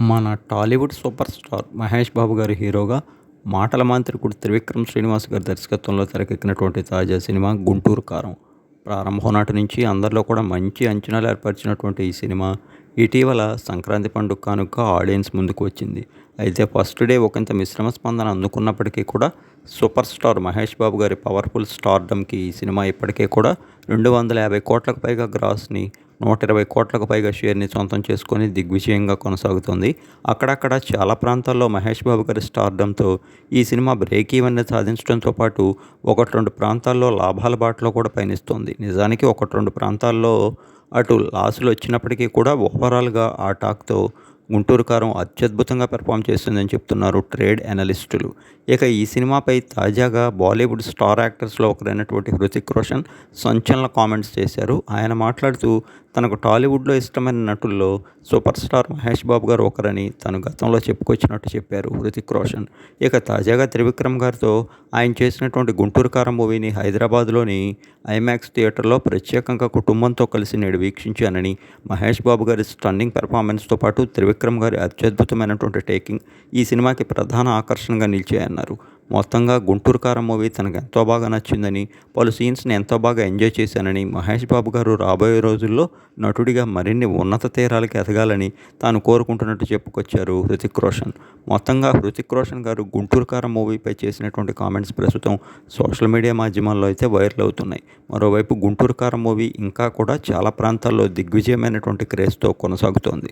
మన Tollywood super star Mahesh Babu గారి హీరోగా మాటల మాంత్రికుడు త్రివిక్రమ్ శ్రీనివాస్ గారి దర్శకత్వంలో తెరకెక్కినటువంటి తాజా సినిమా 'గుంటూరు కారం'. ప్రారంభం నాటి నుంచి అందరిలో కూడా మంచి అంచనాలు ఏర్పరిచినటువంటి ఈ సినిమా ఇటీవల సంక్రాంతి పండుగ కానుక ఆడియన్స్ ముందుకు వచ్చింది. అయితే ఫస్ట్ డే ఒకంత మిశ్రమ స్పందన అందుకున్నప్పటికీ కూడా సూపర్ స్టార్ మహేష్ బాబు గారి పవర్ఫుల్ స్టార్డమ్కి ఈ సినిమా ఇప్పటికే కూడా 250 కోట్లకు పైగా గ్రాస్ని, 120 కోట్లకు పైగా షేర్ని సొంతం చేసుకొని దిగ్విజయంగా కొనసాగుతోంది. అక్కడక్కడ చాలా ప్రాంతాల్లో మహేష్ బాబు గారి స్టార్డంతో ఈ సినిమా బ్రేక్ ఈవెన్ని సాధించడంతో పాటు 1-2 ప్రాంతాల్లో లాభాల బాటలో కూడా పయనిస్తోంది. నిజానికి 1-2 ప్రాంతాల్లో అటు లాసులు వచ్చినప్పటికీ కూడా ఓవరాల్గా ఆ టాక్తో గుంటూరు కారం అత్యద్భుతంగా పెర్ఫామ్ చేస్తుందని చెప్తున్నారు ట్రేడ్ అనలిస్టులు. ఇక ఈ సినిమాపై తాజాగా బాలీవుడ్ స్టార్ యాక్టర్స్లో ఒకరైనటువంటి హృతిక్ రోషన్ సంచలన కామెంట్స్ చేశారు. ఆయన మాట్లాడుతూ తనకు టాలీవుడ్లో ఇష్టమైన నటుల్లో సూపర్ స్టార్ మహేష్ బాబు గారు ఒకరని తను గతంలో చెప్పుకొచ్చినట్టు చెప్పారు హృతిక్ రోషన్. ఇక తాజాగా త్రివిక్రమ్ గారితో ఆయన చేసినటువంటి గుంటూరు కారం మూవీని హైదరాబాద్లోని ఐమాక్స్ థియేటర్లో ప్రత్యేకంగా కుటుంబంతో కలిసి నేడు వీక్షించానని, మహేష్ బాబు గారి స్టన్నింగ్ పెర్ఫార్మెన్స్తో పాటు త్రివిక్రమ్ గారి అత్యద్భుతమైనటువంటి టేకింగ్ ఈ సినిమాకి ప్రధాన ఆకర్షణగా నిలిచాయన్నారు. మొత్తంగా గుంటూరు కారం మూవీ తనకు ఎంతో బాగా నచ్చిందని, పలు సీన్స్ని ఎంతో బాగా ఎంజాయ్ చేశానని, మహేష్ బాబు గారు రాబోయే రోజుల్లో నటుడిగా మరిన్ని ఉన్నత తీరాలకి ఎదగాలని తాను కోరుకుంటున్నట్టు చెప్పుకొచ్చారు హృతిక్ రోషన్. మొత్తంగా హృతిక్ రోషన్ గారు గుంటూరు కారం మూవీపై చేసినటువంటి కామెంట్స్ ప్రస్తుతం సోషల్ మీడియా మాధ్యమాల్లో అయితే వైరల్ అవుతున్నాయి. మరోవైపు గుంటూరు కారం మూవీ ఇంకా కూడా చాలా ప్రాంతాల్లో దిగ్విజయమైనటువంటి క్రేజ్తో కొనసాగుతోంది.